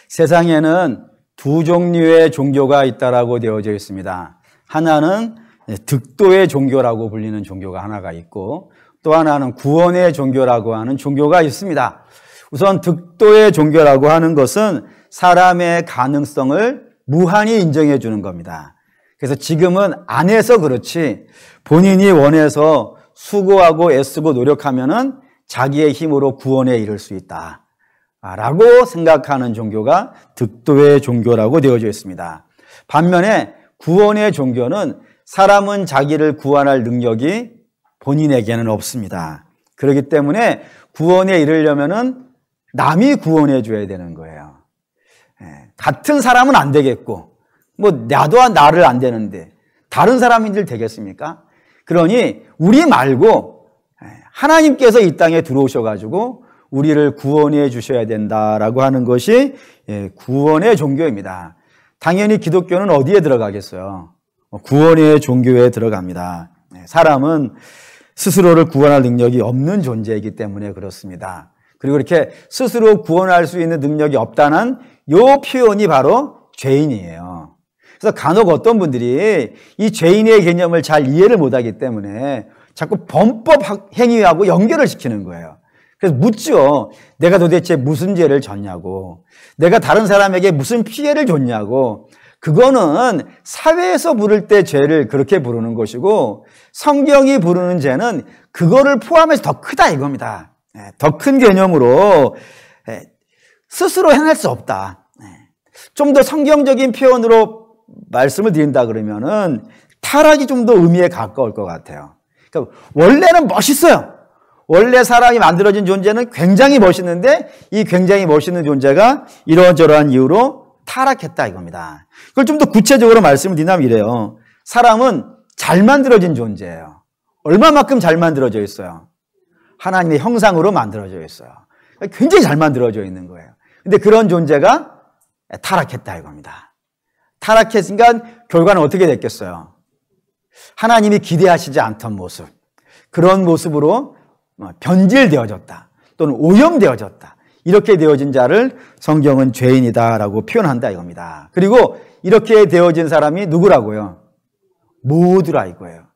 세상에는 두 종류의 종교가 있다라고 되어져 있습니다. 하나는 득도의 종교라고 불리는 종교가 하나가 있고, 또 하나는 구원의 종교라고 하는 종교가 있습니다. 우선 득도의 종교라고 하는 것은 사람의 가능성을 무한히 인정해 주는 겁니다. 그래서 지금은 안 해서 그렇지 본인이 원해서 수고하고 애쓰고 노력하면은 자기의 힘으로 구원에 이를 수 있다 라고 생각하는 종교가 득도의 종교라고 되어져 있습니다. 반면에 구원의 종교는 사람은 자기를 구원할 능력이 본인에게는 없습니다. 그렇기 때문에 구원에 이르려면은 남이 구원해 줘야 되는 거예요. 같은 사람은 안 되겠고, 나도 나를 안 되는데 다른 사람인들 되겠습니까? 그러니 우리 말고 하나님께서 이 땅에 들어오셔가지고 우리를 구원해 주셔야 된다라고 하는 것이 구원의 종교입니다. 당연히 기독교는 어디에 들어가겠어요? 구원의 종교에 들어갑니다. 사람은 스스로를 구원할 능력이 없는 존재이기 때문에 그렇습니다. 그리고 이렇게 스스로 구원할 수 있는 능력이 없다는 요 표현이 바로 죄인이에요. 그래서 간혹 어떤 분들이 이 죄인의 개념을 잘 이해를 못하기 때문에 자꾸 범법 행위하고 연결을 시키는 거예요. 그래서 묻죠. 내가 도대체 무슨 죄를 졌냐고, 내가 다른 사람에게 무슨 피해를 줬냐고. 그거는 사회에서 부를 때 죄를 그렇게 부르는 것이고, 성경이 부르는 죄는 그거를 포함해서 더 크다 이겁니다. 더 큰 개념으로 스스로 해낼 수 없다. 좀 더 성경적인 표현으로 말씀을 드린다 그러면은 타락이 좀 더 의미에 가까울 것 같아요. 그러니까 원래는 멋있어요. 원래 사람이 만들어진 존재는 굉장히 멋있는데 이 굉장히 멋있는 존재가 이러저러한 이유로 타락했다 이겁니다. 그걸 좀 더 구체적으로 말씀을 드리면 이래요. 사람은 잘 만들어진 존재예요. 얼마만큼 잘 만들어져 있어요? 하나님의 형상으로 만들어져 있어요. 굉장히 잘 만들어져 있는 거예요. 근데 그런 존재가 타락했다 이겁니다. 타락했으니까 결과는 어떻게 됐겠어요? 하나님이 기대하시지 않던 모습, 그런 모습으로 변질되어졌다 또는 오염되어졌다, 이렇게 되어진 자를 성경은 죄인이다라고 표현한다 이겁니다. 그리고 이렇게 되어진 사람이 누구라고요? 모두라 이거예요.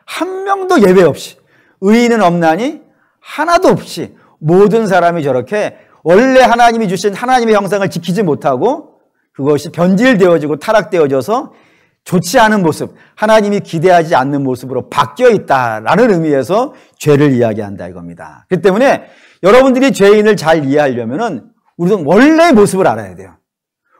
한 명도 예외 없이, 의인은 없나니 하나도 없이 모든 사람이 저렇게 원래 하나님이 주신 하나님의 형상을 지키지 못하고 그것이 변질되어지고 타락되어져서 좋지 않은 모습, 하나님이 기대하지 않는 모습으로 바뀌어 있다라는 의미에서 죄를 이야기한다 이겁니다. 그렇기 때문에 여러분들이 죄인을 잘 이해하려면은 우리는 원래의 모습을 알아야 돼요.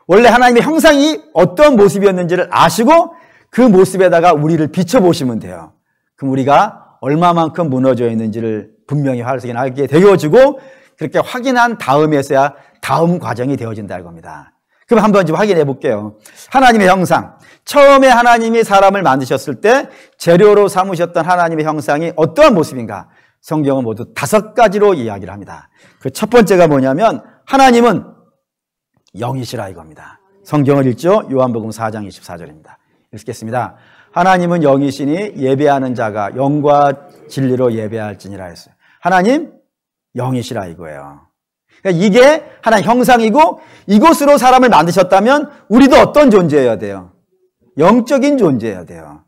원래 하나님의 형상이 어떤 모습이었는지를 아시고 그 모습에다가 우리를 비춰보시면 돼요. 그럼 우리가 얼마만큼 무너져 있는지를 분명히 확인하게 되어지고, 그렇게 확인한 다음에서야 다음 과정이 되어진다 이겁니다. 그럼 한번 좀 확인해 볼게요. 하나님의 형상. 처음에 하나님이 사람을 만드셨을 때 재료로 삼으셨던 하나님의 형상이 어떠한 모습인가? 성경은 모두 5가지로 이야기를 합니다. 그 첫 번째가 뭐냐면 하나님은 영이시라 이겁니다. 성경을 읽죠. 요한복음 4장 24절입니다. 읽겠습니다. 하나님은 영이시니 예배하는 자가 영과 진리로 예배할지니라 했어요. 하나님 영이시라 이거예요. 그러니까 이게 하나의 형상이고, 이것으로 사람을 만드셨다면 우리도 어떤 존재여야 돼요? 영적인 존재여야 돼요.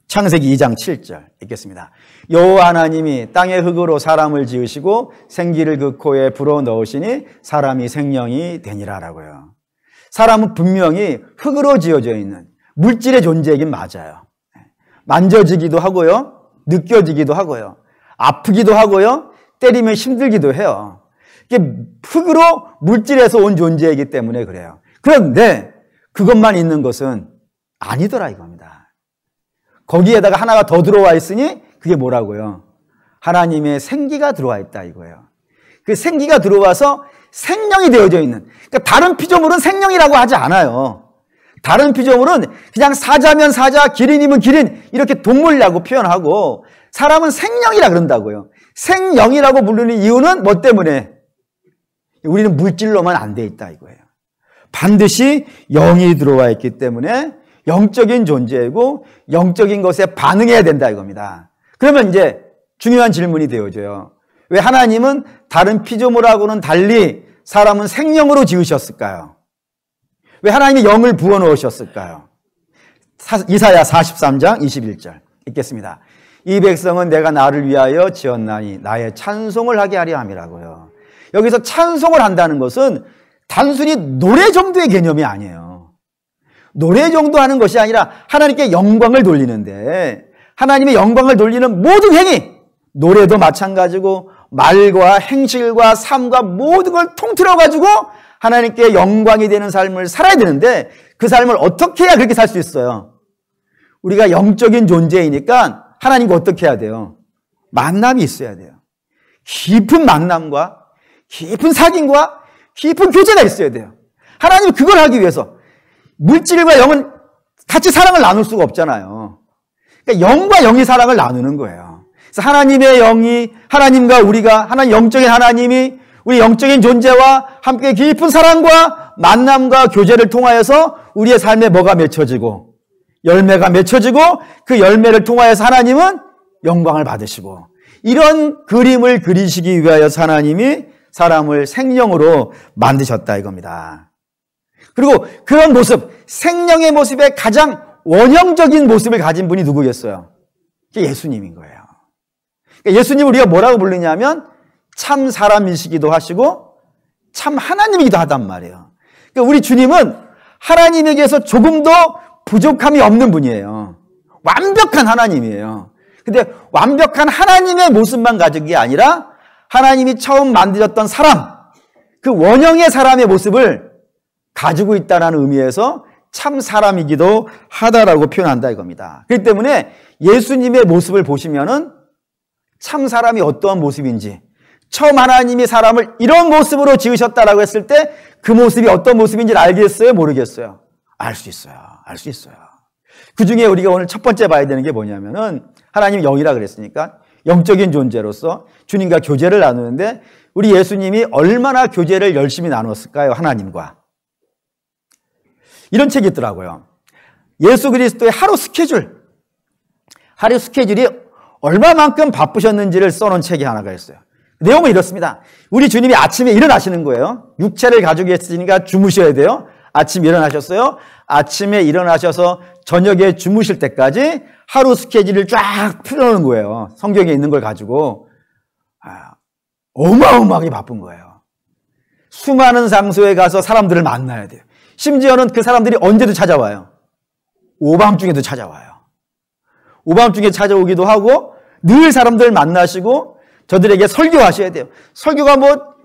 창세기 2장 7절 읽겠습니다. 여호와 하나님이 땅의 흙으로 사람을 지으시고 생기를 그 코에 불어넣으시니 사람이 생명이 되니라라고요. 사람은 분명히 흙으로 지어져 있는 물질의 존재이긴 맞아요. 만져지기도 하고요, 느껴지기도 하고요, 아프기도 하고요, 때리면 힘들기도 해요. 이게 흙으로 물질에서 온 존재이기 때문에 그래요. 그런데 그것만 있는 것은 아니더라 이겁니다. 거기에다가 하나가 더 들어와 있으니 그게 뭐라고요? 하나님의 생기가 들어와 있다 이거예요. 그 생기가 들어와서 생명이 되어져 있는, 그러니까 다른 피조물은 생명이라고 하지 않아요. 다른 피조물은 그냥 사자면 사자, 기린이면 기린, 이렇게 동물이라고 표현하고, 사람은 생명이라 그런다고요. 생영이라고 부르는 이유는 뭐 때문에? 우리는 물질로만 안 돼 있다 이거예요. 반드시 영이 들어와 있기 때문에 영적인 존재이고 영적인 것에 반응해야 된다 이겁니다. 그러면 이제 중요한 질문이 되어져요. 왜 하나님은 다른 피조물하고는 달리 사람은 생명으로 지으셨을까요? 왜 하나님이 영을 부어 넣으셨을까요? 이사야 43장 21절 읽겠습니다. 이 백성은 내가 나를 위하여 지었나니 나의 찬송을 하게 하려 함이라고요. 여기서 찬송을 한다는 것은 단순히 노래 정도의 개념이 아니에요. 노래 정도 하는 것이 아니라 하나님께 영광을 돌리는데, 하나님의 영광을 돌리는 모든 행위, 노래도 마찬가지고 말과 행실과 삶과 모든 걸 통틀어가지고 하나님께 영광이 되는 삶을 살아야 되는데, 그 삶을 어떻게 해야 그렇게 살 수 있어요? 우리가 영적인 존재이니까 하나님과 어떻게 해야 돼요? 만남이 있어야 돼요. 깊은 만남과 깊은 사귐과 깊은 교제가 있어야 돼요. 하나님은 그걸 하기 위해서 물질과 영은 같이 사랑을 나눌 수가 없잖아요. 그러니까 영과 영이 사랑을 나누는 거예요. 그래서 하나님의 영이, 하나님과 우리가, 하나님 영적인 하나님이 우리 영적인 존재와 함께 깊은 사랑과 만남과 교제를 통하여서 우리의 삶에 뭐가 맺혀지고 열매가 맺혀지고, 그 열매를 통하여서 하나님은 영광을 받으시고, 이런 그림을 그리시기 위하여 하나님이 사람을 생명으로 만드셨다 이겁니다. 그리고 그런 모습, 생명의 모습의 가장 원형적인 모습을 가진 분이 누구겠어요? 예수님인 거예요. 그러니까 예수님을 우리가 뭐라고 부르냐면 참 사람이시기도 하시고 참 하나님이기도 하단 말이에요. 그러니까 우리 주님은 하나님에게서 조금 더 부족함이 없는 분이에요. 완벽한 하나님이에요. 근데 완벽한 하나님의 모습만 가진 게 아니라 하나님이 처음 만드셨던 사람, 그 원형의 사람의 모습을 가지고 있다는 의미에서 참 사람이기도 하다라고 표현한다 이겁니다. 그렇기 때문에 예수님의 모습을 보시면은 참 사람이 어떠한 모습인지, 처음 하나님이 사람을 이런 모습으로 지으셨다라고 했을 때 그 모습이 어떤 모습인지를 알겠어요? 모르겠어요? 알 수 있어요. 알 수 있어요. 그 중에 우리가 오늘 첫 번째 봐야 되는 게 뭐냐면은, 하나님이 영이라 그랬으니까 영적인 존재로서 주님과 교제를 나누는데, 우리 예수님이 얼마나 교제를 열심히 나눴을까요? 하나님과. 이런 책이 있더라고요. 예수 그리스도의 하루 스케줄이 얼마만큼 바쁘셨는지를 써놓은 책이 하나가 있어요. 내용은 이렇습니다. 우리 주님이 아침에 일어나시는 거예요. 육체를 가지고 있으니까 주무셔야 돼요. 아침에 일어나셨어요. 아침에 일어나셔서 저녁에 주무실 때까지 하루 스케줄을 쫙 풀어놓은 거예요. 성경에 있는 걸 가지고. 어마어마하게 바쁜 거예요. 수많은 장소에 가서 사람들을 만나야 돼요. 심지어는 그 사람들이 언제도 찾아와요. 오밤중에도 찾아와요. 오밤중에 찾아오기도 하고 늘 사람들 만나시고 저들에게 설교하셔야 돼요. 설교가 뭐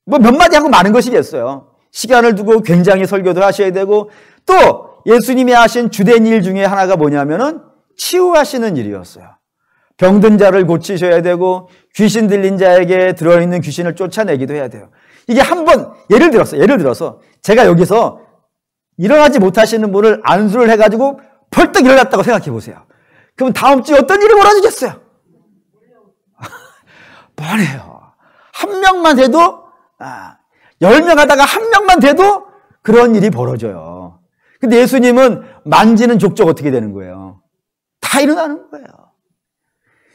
몇 마디 하고 많은 것이겠어요. 시간을 두고 굉장히 설교도 하셔야 되고, 또 예수님이 하신 주된 일 중에 하나가 뭐냐면은 치유하시는 일이었어요. 병든 자를 고치셔야 되고 귀신 들린 자에게 들어있는 귀신을 쫓아내기도 해야 돼요. 이게 한번 예를 들어서 제가 여기서 일어나지 못하시는 분을 안수를 해가지고 벌떡 일어났다고 생각해 보세요. 그럼 다음 주에 어떤 일이 벌어지겠어요? 뻔해요. 한 명만 돼도 10명 하다가 한 명만 돼도 그런 일이 벌어져요. 근데 예수님은 만지는 족족 어떻게 되는 거예요? 다 일어나는 거예요.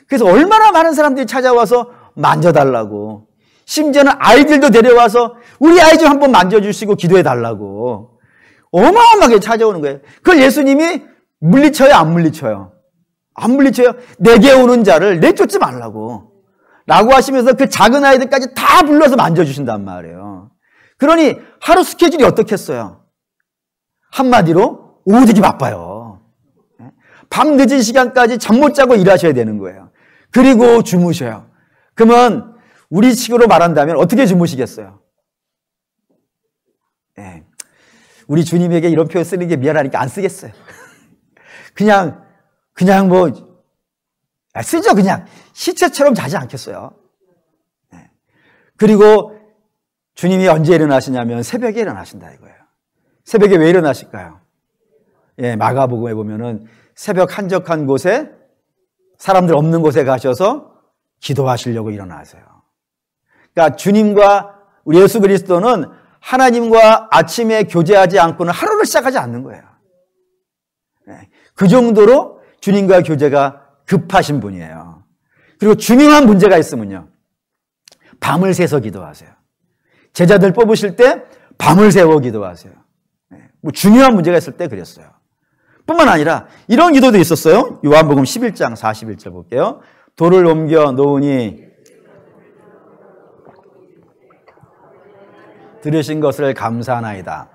그래서 얼마나 많은 사람들이 찾아와서 만져달라고, 심지어는 아이들도 데려와서 우리 아이 좀 한번 만져주시고 기도해달라고 어마어마하게 찾아오는 거예요. 그걸 예수님이 물리쳐요? 안 물리쳐요? 안 물리쳐요. 내게 오는 자를 내쫓지 말라고 라고 하시면서 그 작은 아이들까지 다 불러서 만져주신단 말이에요. 그러니 하루 스케줄이 어떻겠어요? 한마디로 오지기 바빠요. 밤 늦은 시간까지 잠 못 자고 일하셔야 되는 거예요. 그리고 주무셔요. 그러면 우리 식으로 말한다면 어떻게 주무시겠어요? 우리 주님에게 이런 표현 쓰는 게 미안하니까 안 쓰겠어요. 그냥 쓰죠. 그냥 시체처럼 자지 않겠어요. 그리고 주님이 언제 일어나시냐면 새벽에 일어나신다 이거예요. 새벽에 왜 일어나실까요? 마가복음에 보면은 새벽 한적한 곳에, 사람들 없는 곳에 가셔서 기도하시려고 일어나세요. 그러니까 주님과 우리 예수 그리스도는 하나님과 아침에 교제하지 않고는 하루를 시작하지 않는 거예요. 그 정도로 주님과 교제가 급하신 분이에요. 그리고 중요한 문제가 있으면요, 밤을 새서 기도하세요. 제자들 뽑으실 때 밤을 새워 기도하세요. 뭐 중요한 문제가 있을 때 그랬어요. 뿐만 아니라 이런 기도도 있었어요. 요한복음 11장 41절 볼게요. 돌을 옮겨 놓으니 들으신 것을 감사하나이다.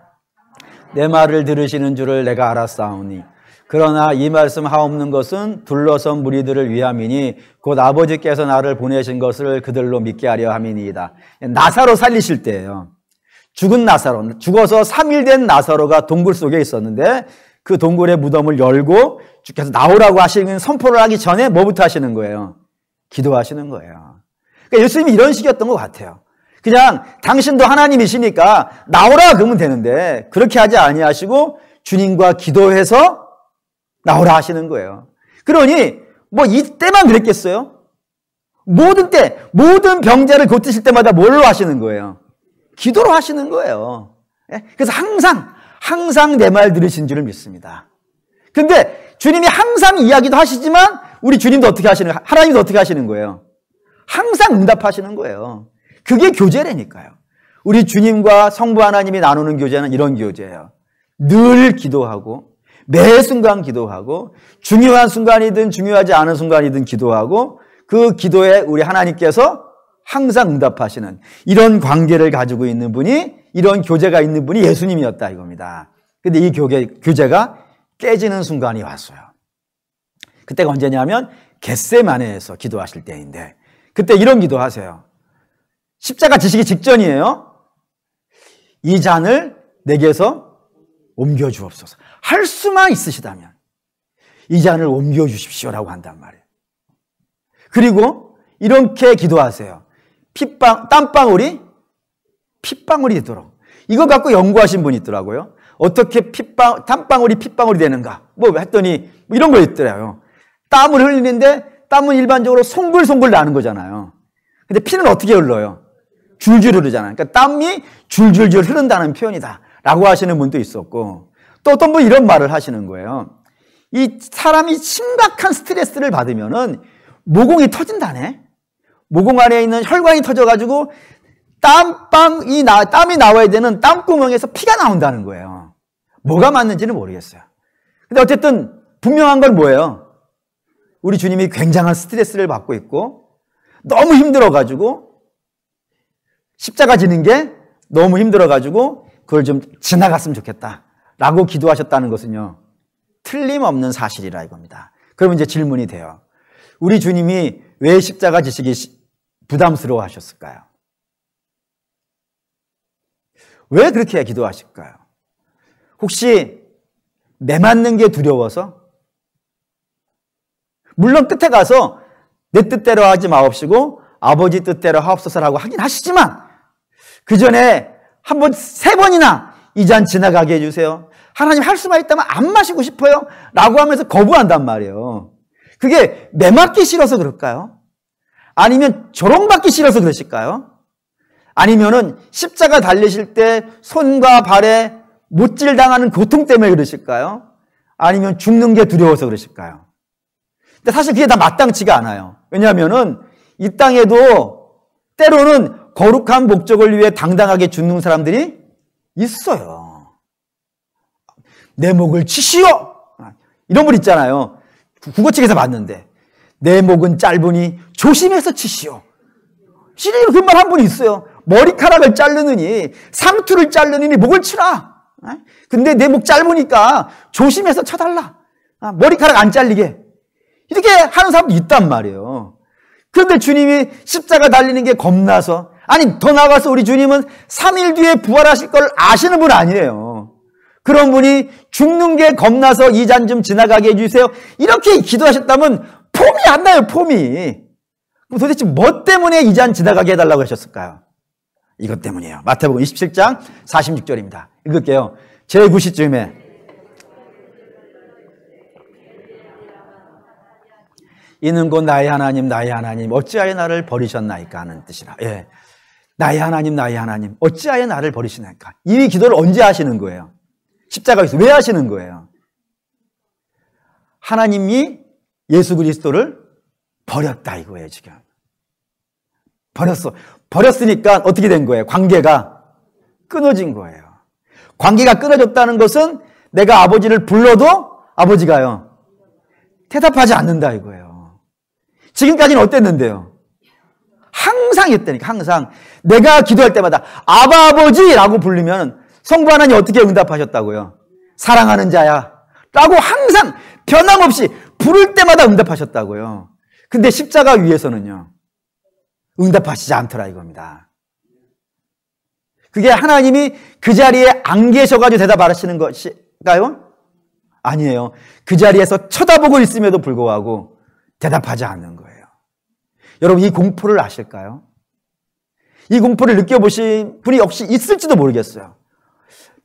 내 말을 들으시는 줄을 내가 알았사오니 그러나 이 말씀 하옵는 것은 둘러선 무리들을 위함이니 곧 아버지께서 나를 보내신 것을 그들로 믿게 하려 함이니이다. 나사로 살리실 때예요. 죽은 나사로, 죽어서 3일 된 나사로가 동굴 속에 있었는데 그 동굴의 무덤을 열고 주께서 나오라고 하시는 선포를 하기 전에 뭐부터 하시는 거예요? 기도하시는 거예요. 그러니까 예수님이 이런 식이었던 것 같아요. 그냥 당신도 하나님이시니까 나오라 그러면 되는데 그렇게 하지 아니하시고 주님과 기도해서 나오라 하시는 거예요. 그러니 뭐 이때만 그랬겠어요? 모든 때, 모든 병자를 고치실 때마다 뭘로 하시는 거예요? 기도로 하시는 거예요. 그래서 항상 내 말 들으신 줄을 믿습니다. 근데 주님이 항상 이야기도 하시지만 우리 주님도 어떻게 하시는 거예요? 하나님도 어떻게 하시는 거예요? 항상 응답하시는 거예요. 그게 교제라니까요. 우리 주님과 성부 하나님이 나누는 교제는 이런 교제예요. 늘 기도하고 매 순간 기도하고 중요한 순간이든 중요하지 않은 순간이든 기도하고 그 기도에 우리 하나님께서 항상 응답하시는 이런 관계를 가지고 있는 분이 이런 교제가 있는 분이 예수님이었다 이겁니다. 근데 이 교제가 깨지는 순간이 왔어요. 그때가 언제냐면 겟세마네에서 기도하실 때인데 그때 이런 기도하세요. 십자가 지시기 직전이에요. 이 잔을 내게서 옮겨주옵소서. 할 수만 있으시다면 이 잔을 옮겨주십시오라고 한단 말이에요. 그리고 이렇게 기도하세요. 땀방울이 핏방울이 되도록. 이거 갖고 연구하신 분이 있더라고요. 어떻게 땀방울이 핏방울이 되는가. 뭐 했더니 뭐 이런 거 있더라고요. 땀을 흘리는데 땀은 일반적으로 송글송글 나는 거잖아요. 근데 피는 어떻게 흘러요? 줄줄 흐르잖아요. 그러니까 땀이 줄줄줄 흐른다는 표현이다 라고 하시는 분도 있었고 또 어떤 분이 이런 말을 하시는 거예요. 이 사람이 심각한 스트레스를 받으면은 모공이 터진다네. 모공 안에 있는 혈관이 터져가지고 땀이 나와야 되는 땀구멍에서 피가 나온다는 거예요. 뭐가 맞는지는 모르겠어요. 근데 어쨌든 분명한 건 뭐예요? 우리 주님이 굉장한 스트레스를 받고 있고 너무 힘들어가지고 십자가 지는 게 너무 힘들어가지고 그걸 좀 지나갔으면 좋겠다 라고 기도하셨다는 것은요 틀림없는 사실이라 이겁니다. 그러면 이제 질문이 돼요. 우리 주님이 왜 십자가 지시기 부담스러워 하셨을까요? 왜 그렇게 기도하실까요? 혹시 매맞는 게 두려워서? 물론 끝에 가서 내 뜻대로 하지 마옵시고 아버지 뜻대로 하옵소서라고 하긴 하시지만 그 전에 세 번이나 이 잔 지나가게 해주세요. 하나님 할 수만 있다면 안 마시고 싶어요 라고 하면서 거부한단 말이에요. 그게 매맞기 싫어서 그럴까요? 아니면 조롱받기 싫어서 그러실까요? 아니면은 십자가 달리실 때 손과 발에 못질 당하는 고통 때문에 그러실까요? 아니면 죽는 게 두려워서 그러실까요? 근데 사실 그게 다 마땅치가 않아요. 왜냐하면은 이 땅에도 때로는 거룩한 목적을 위해 당당하게 죽는 사람들이 있어요. 내 목을 치시오! 이런 분 있잖아요. 국어책에서 봤는데 내 목은 짧으니 조심해서 치시오. 실제로 그런 말 한 분이 있어요. 머리카락을 자르느니 상투를 자르느니 목을 치라. 근데 내 목 짧으니까 조심해서 쳐달라. 머리카락 안 잘리게. 이렇게 하는 사람도 있단 말이에요. 그런데 주님이 십자가 달리는 게 겁나서 아니 더 나아가서 우리 주님은 3일 뒤에 부활하실 걸 아시는 분 아니에요. 그런 분이 죽는 게 겁나서 이 잔 좀 지나가게 해주세요. 이렇게 기도하셨다면 폼이 안 나요. 폼이. 그럼 도대체 뭐 때문에 이 잔 지나가게 해달라고 하셨을까요? 이것 때문이에요. 마태복음 27장 46절입니다. 읽을게요. 제9시쯤에 이는 곧 나의 하나님 어찌하여 나를 버리셨나이까 하는 뜻이라. 예, 나의 하나님 어찌하여 나를 버리시나이까. 이 기도를 언제 하시는 거예요? 십자가에서 왜 하시는 거예요? 하나님이 예수 그리스도를 버렸다 이거예요 지금. 버렸으니까 어떻게 된 거예요? 관계가 끊어진 거예요. 관계가 끊어졌다는 것은 내가 아버지를 불러도 아버지가요, 대답하지 않는다 이거예요. 지금까지는 어땠는데요? 항상 했다니까. 항상 내가 기도할 때마다 아바 아버지라고 부르면 성부 하나님 어떻게 응답하셨다고요? 사랑하는 자야 라고 항상 변함없이 부를 때마다 응답하셨다고요. 근데 십자가 위에서는요, 응답하시지 않더라 이겁니다. 그게 하나님이 그 자리에 안 계셔가지고 대답 안 하시는 것일까요? 아니에요. 그 자리에서 쳐다보고 있음에도 불구하고 대답하지 않는 거예요. 여러분, 이 공포를 아실까요? 이 공포를 느껴보신 분이 혹시 있을지도 모르겠어요.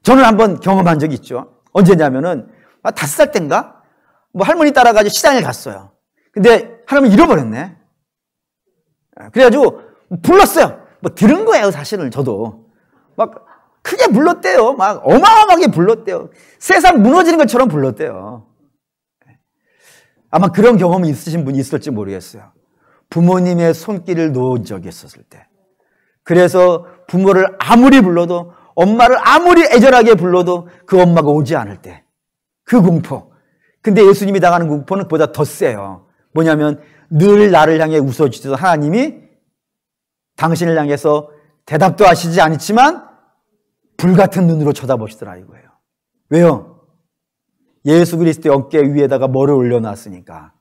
저는 한번 경험한 적이 있죠. 언제냐면은 5살 땐가? 뭐 할머니 따라가지고 시장에 갔어요. 근데 할머니 잃어버렸네. 그래가지고 불렀어요. 뭐 들은 거예요, 사실은. 저도 막 크게 불렀대요. 막 어마어마하게 불렀대요. 세상 무너지는 것처럼 불렀대요. 아마 그런 경험이 있으신 분이 있을지 모르겠어요. 부모님의 손길을 놓은 적이 있었을 때. 그래서 부모를 아무리 불러도, 엄마를 아무리 애절하게 불러도 그 엄마가 오지 않을 때, 그 공포. 근데 예수님이 당하는 공포는 그보다 더 세요. 뭐냐면 늘 나를 향해 웃어주시던 하나님이 당신을 향해서 대답도 하시지 않지만 불같은 눈으로 쳐다보시더라 이거예요. 왜요? 예수 그리스도의 어깨 위에다가 뭐를 올려놨으니까.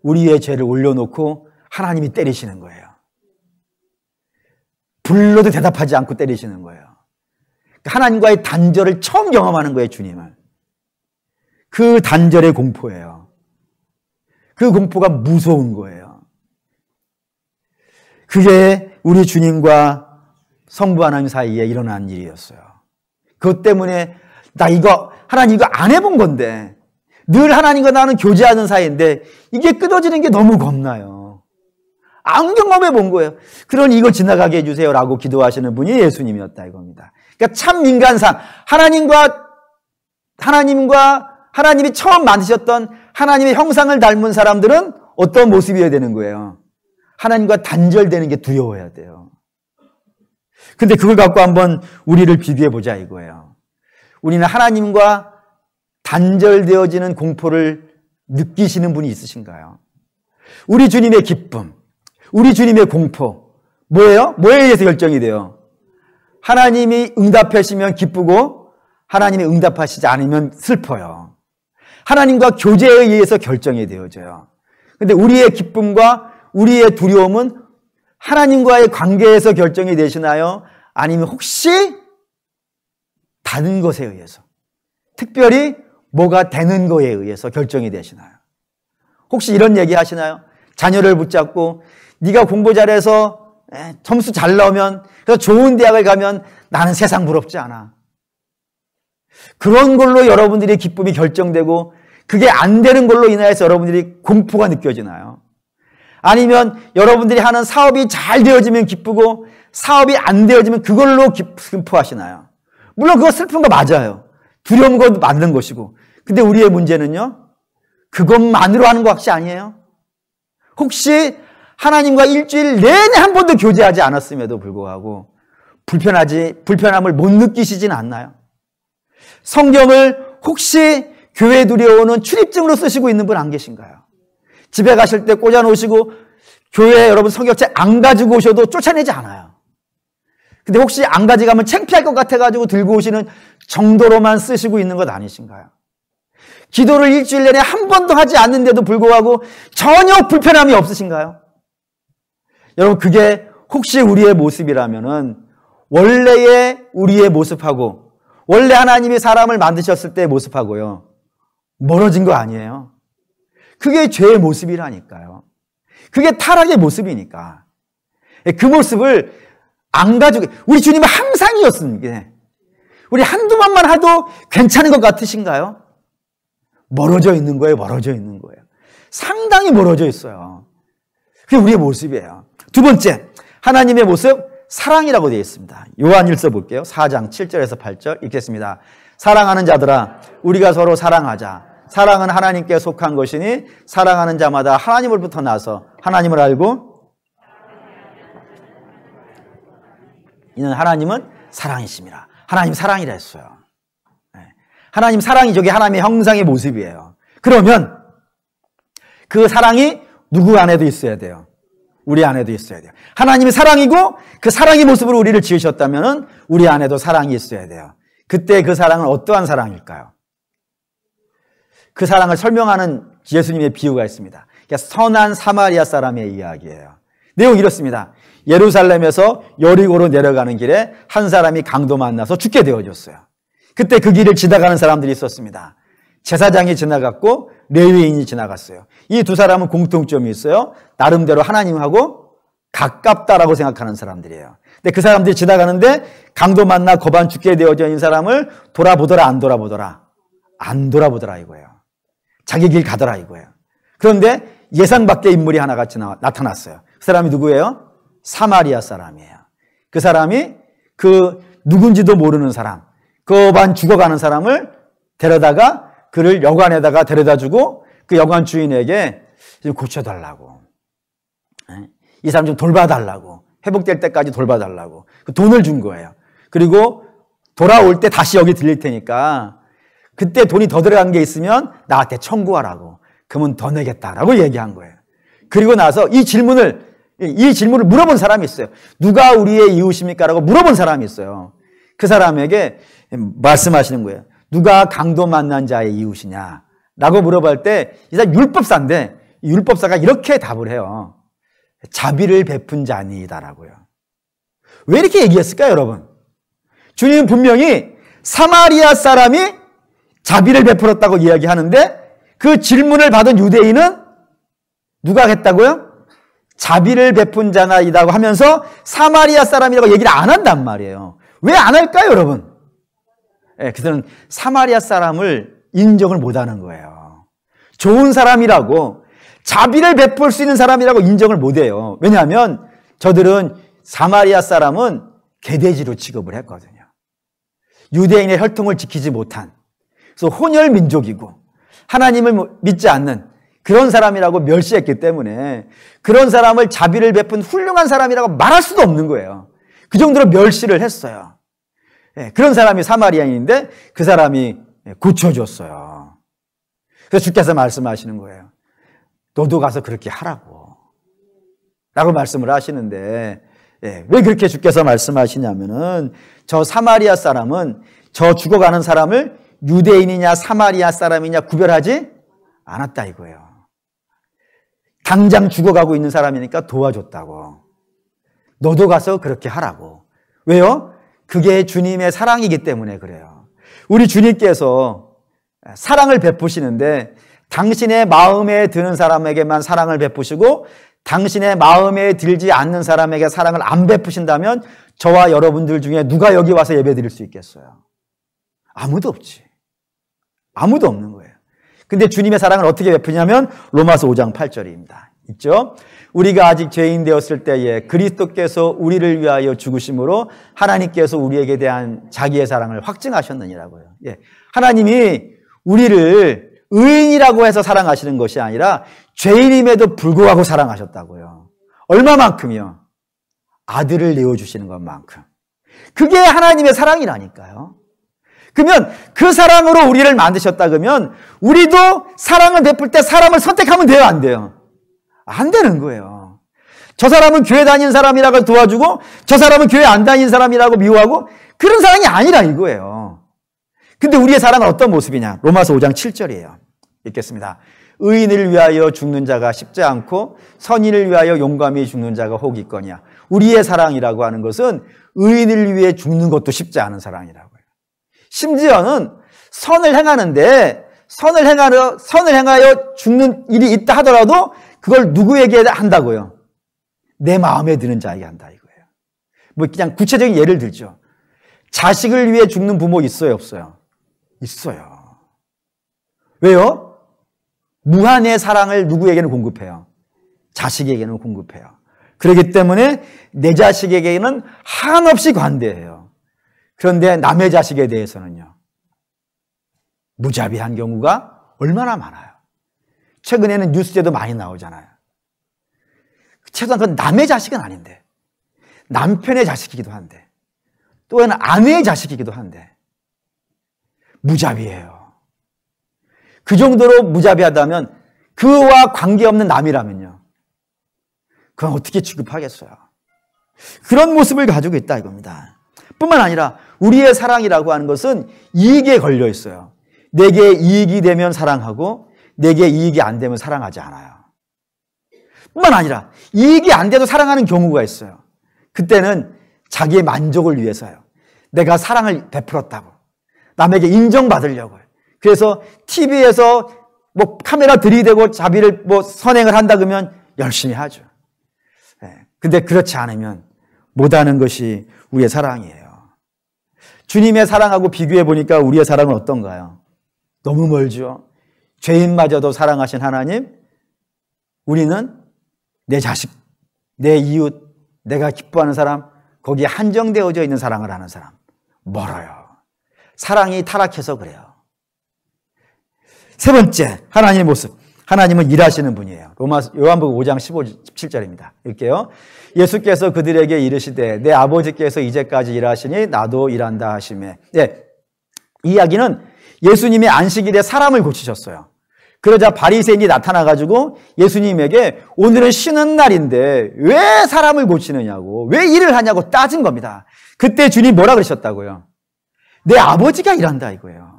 우리의 죄를 올려놓고 하나님이 때리시는 거예요. 불러도 대답하지 않고 때리시는 거예요. 하나님과의 단절을 처음 경험하는 거예요, 주님은. 그 단절의 공포예요. 그 공포가 무서운 거예요. 그게 우리 주님과 성부 하나님 사이에 일어난 일이었어요. 그것 때문에 하나님 이거 안 해본 건데, 늘 하나님과 나는 교제하는 사이인데 이게 끊어지는 게 너무 겁나요. 안 경험해 본 거예요. 그러니 이거 지나가게 해주세요 라고 기도하시는 분이 예수님이었다 이겁니다. 그러니까 참 인간상 하나님이 처음 만드셨던 하나님의 형상을 닮은 사람들은 어떤 모습이어야 되는 거예요? 하나님과 단절되는 게 두려워야 돼요. 근데 그걸 갖고 한번 우리를 비교해 보자 이거예요. 우리는 하나님과 단절되어지는 공포를 느끼시는 분이 있으신가요? 우리 주님의 기쁨, 우리 주님의 공포, 뭐예요? 뭐에 의해서 결정이 돼요? 하나님이 응답하시면 기쁘고 하나님이 응답하시지 않으면 슬퍼요. 하나님과 교제에 의해서 결정이 되어져요. 근데 우리의 기쁨과 우리의 두려움은 하나님과의 관계에서 결정이 되시나요? 아니면 혹시 다른 것에 의해서, 특별히 뭐가 되는 거에 의해서 결정이 되시나요? 혹시 이런 얘기 하시나요? 자녀를 붙잡고 네가 공부 잘해서 점수 잘 나오면, 그래서 좋은 대학을 가면 나는 세상 부럽지 않아. 그런 걸로 여러분들의 기쁨이 결정되고 그게 안 되는 걸로 인하여서 여러분들이 공포가 느껴지나요? 아니면 여러분들이 하는 사업이 잘 되어지면 기쁘고 사업이 안 되어지면 그걸로 슬퍼하시나요? 물론 그거 슬픈 거 맞아요. 두려운 거 맞는 것이고. 근데 우리의 문제는요, 그것만으로 하는 거 혹시 아니에요? 혹시 하나님과 일주일 내내 한 번도 교제하지 않았음에도 불구하고 불편함을 못 느끼시진 않나요? 성경을 혹시 교회 들여오는 출입증으로 쓰시고 있는 분 안 계신가요? 집에 가실 때 꽂아놓으시고 교회에 여러분 성경책 안 가지고 오셔도 쫓아내지 않아요. 근데 혹시 안 가져가면 창피할 것 같아가지고 들고 오시는 정도로만 쓰시고 있는 것 아니신가요? 기도를 일주일 내내 한 번도 하지 않는데도 불구하고 전혀 불편함이 없으신가요? 여러분, 그게 혹시 우리의 모습이라면은 원래의 우리의 모습하고 원래 하나님이 사람을 만드셨을 때의 모습하고요, 멀어진 거 아니에요? 그게 죄의 모습이라니까요. 그게 타락의 모습이니까. 그 모습을 안 가지고, 우리 주님은 항상이었습니다. 우리 한두 번만 해도 괜찮은 것 같으신가요? 멀어져 있는 거예요, 멀어져 있는 거예요. 상당히 멀어져 있어요. 그게 우리의 모습이에요. 두 번째, 하나님의 모습, 사랑이라고 되어 있습니다. 요한일서 볼게요. 4장 7절에서 8절 읽겠습니다. 사랑하는 자들아, 우리가 서로 사랑하자. 사랑은 하나님께 속한 것이니 사랑하는 자마다 하나님으로부터 나서 하나님을 알고 이는 하나님은 사랑이십니다. 하나님 사랑이라 했어요. 하나님 사랑이 저게 하나님의 형상의 모습이에요. 그러면 그 사랑이 누구 안에도 있어야 돼요? 우리 안에도 있어야 돼요. 하나님이 사랑이고 그 사랑의 모습으로 우리를 지으셨다면 우리 안에도 사랑이 있어야 돼요. 그때 그 사랑은 어떠한 사랑일까요? 그 사랑을 설명하는 예수님의 비유가 있습니다. 선한 사마리아 사람의 이야기예요. 내용이 이렇습니다. 예루살렘에서 여리고로 내려가는 길에 한 사람이 강도 만나서 죽게 되어졌어요. 그때 그 길을 지나가는 사람들이 있었습니다. 제사장이 지나갔고 레위인이 지나갔어요. 이 두 사람은 공통점이 있어요. 나름대로 하나님하고 가깝다라고 생각하는 사람들이에요. 근데 그 사람들이 지나가는데 강도 만나 거반 죽게 되어져 있는 사람을 돌아보더라 안 돌아보더라? 안 돌아보더라 이거예요. 자기 길 가더라 이거예요. 그런데 예상 밖의 인물이 하나 같이 나타났어요. 그 사람이 누구예요? 사마리아 사람이에요. 그 사람이 그 누군지도 모르는 사람, 거반 죽어가는 사람을 데려다가 그를 여관에다가 데려다주고 그 여관 주인에게 좀 고쳐달라고, 이 사람 좀 돌봐달라고, 회복될 때까지 돌봐달라고 그 돈을 준 거예요. 그리고 돌아올 때 다시 여기 들릴 테니까 그때 돈이 더 들어간 게 있으면 나한테 청구하라고, 그러면 더 내겠다라고 얘기한 거예요. 그리고 나서 이 질문을 물어본 사람이 있어요. 누가 우리의 이웃입니까? 라고 물어본 사람이 있어요. 그 사람에게 말씀하시는 거예요. 누가 강도 만난 자의 이웃이냐? 라고 물어볼 때, 이 사람 율법사인데, 율법사가 이렇게 답을 해요. 자비를 베푼 자니이다라고요. 왜 이렇게 얘기했을까요, 여러분? 주님은 분명히 사마리아 사람이 자비를 베풀었다고 이야기하는데, 그 질문을 받은 유대인은 누가 했다고요? 자비를 베푼 자나이다고 하면서 사마리아 사람이라고 얘기를 안 한단 말이에요. 왜 안 할까요, 여러분? 그들은 사마리아 사람을 인정을 못하는 거예요. 좋은 사람이라고, 자비를 베풀 수 있는 사람이라고 인정을 못해요. 왜냐하면 저들은 사마리아 사람은 개돼지로 취급을 했거든요. 유대인의 혈통을 지키지 못한, 그래서 혼혈 민족이고 하나님을 믿지 않는 그런 사람이라고 멸시했기 때문에 그런 사람을 자비를 베푼 훌륭한 사람이라고 말할 수도 없는 거예요. 그 정도로 멸시를 했어요. 그런 사람이 사마리아인인데 그 사람이 고쳐줬어요. 그래서 주께서 말씀하시는 거예요. 너도 가서 그렇게 하라고 라고 말씀을 하시는데, 왜 그렇게 주께서 말씀하시냐면은 저 사마리아 사람은 저 죽어가는 사람을 유대인이냐 사마리아 사람이냐 구별하지 않았다 이거예요. 당장 죽어가고 있는 사람이니까 도와줬다고. 너도 가서 그렇게 하라고. 왜요? 그게 주님의 사랑이기 때문에 그래요. 우리 주님께서 사랑을 베푸시는데 당신의 마음에 드는 사람에게만 사랑을 베푸시고 당신의 마음에 들지 않는 사람에게 사랑을 안 베푸신다면 저와 여러분들 중에 누가 여기 와서 예배 드릴 수 있겠어요? 아무도 없지. 아무도 없는 거예요. 근데 주님의 사랑을 어떻게 베푸냐면 로마서 5장 8절입니다. 있죠? 우리가 아직 죄인 되었을 때에 그리스도께서 우리를 위하여 죽으심으로 하나님께서 우리에게 대한 자기의 사랑을 확증하셨느니라고요. 하나님이 우리를 의인이라고 해서 사랑하시는 것이 아니라 죄인임에도 불구하고 사랑하셨다고요. 얼마만큼이요? 아들을 내어주시는 것만큼. 그게 하나님의 사랑이라니까요. 그러면 그 사랑으로 우리를 만드셨다 그러면 우리도 사랑을 베풀 때 사람을 선택하면 돼요, 안 돼요? 안 되는 거예요. 저 사람은 교회 다니는 사람이라고 도와주고 저 사람은 교회 안 다니는 사람이라고 미워하고 그런 사랑이 아니라 이거예요. 근데 우리의 사랑은 어떤 모습이냐? 로마서 5장 7절이에요. 읽겠습니다. 의인을 위하여 죽는 자가 쉽지 않고 선인을 위하여 용감히 죽는 자가 혹 있거냐. 우리의 사랑이라고 하는 것은 의인을 위해 죽는 것도 쉽지 않은 사랑이라고요. 심지어는 선을 행하는데 선을 행하여 죽는 일이 있다 하더라도 그걸 누구에게 한다고요? 내 마음에 드는 자에게 한다 이거예요. 뭐 그냥 구체적인 예를 들죠. 자식을 위해 죽는 부모 있어요, 없어요? 있어요. 왜요? 무한의 사랑을 누구에게는 공급해요? 자식에게는 공급해요. 그렇기 때문에 내 자식에게는 한없이 관대해요. 그런데 남의 자식에 대해서는요, 무자비한 경우가 얼마나 많아요. 최근에는 뉴스에도 많이 나오잖아요. 최소한 그건 남의 자식은 아닌데 남편의 자식이기도 한데 또 하나는 아내의 자식이기도 한데 무자비해요. 그 정도로 무자비하다면 그와 관계없는 남이라면요. 그건 어떻게 취급하겠어요? 그런 모습을 가지고 있다 이겁니다. 뿐만 아니라 우리의 사랑이라고 하는 것은 이익에 걸려 있어요. 내게 이익이 되면 사랑하고 내게 이익이 안 되면 사랑하지 않아요. 뿐만 아니라 이익이 안 돼도 사랑하는 경우가 있어요. 그때는 자기의 만족을 위해서요. 내가 사랑을 베풀었다고. 남에게 인정받으려고요. 그래서 TV에서 카메라 들이대고 자비를 선행을 한다 그러면 열심히 하죠. 근데 그렇지 않으면 못하는 것이 우리의 사랑이에요. 주님의 사랑하고 비교해 보니까 우리의 사랑은 어떤가요? 너무 멀죠. 죄인마저도 사랑하신 하나님, 우리는 내 자식, 내 이웃, 내가 기뻐하는 사람, 거기에 한정되어져 있는 사랑을 하는 사람, 멀어요. 사랑이 타락해서 그래요. 세 번째, 하나님의 모습. 하나님은 일하시는 분이에요. 요한복음 5장 17절입니다. 읽게요. 예수께서 그들에게 이르시되 내 아버지께서 이제까지 일하시니 나도 일한다 하시매. 네, 이 이야기는 예수님이 안식일에 사람을 고치셨어요. 그러자 바리새인이 나타나가지고 예수님에게 오늘은 쉬는 날인데 왜 사람을 고치느냐고, 왜 일을 하냐고 따진 겁니다. 그때 주님 뭐라 그러셨다고요? 내 아버지가 일한다 이거예요.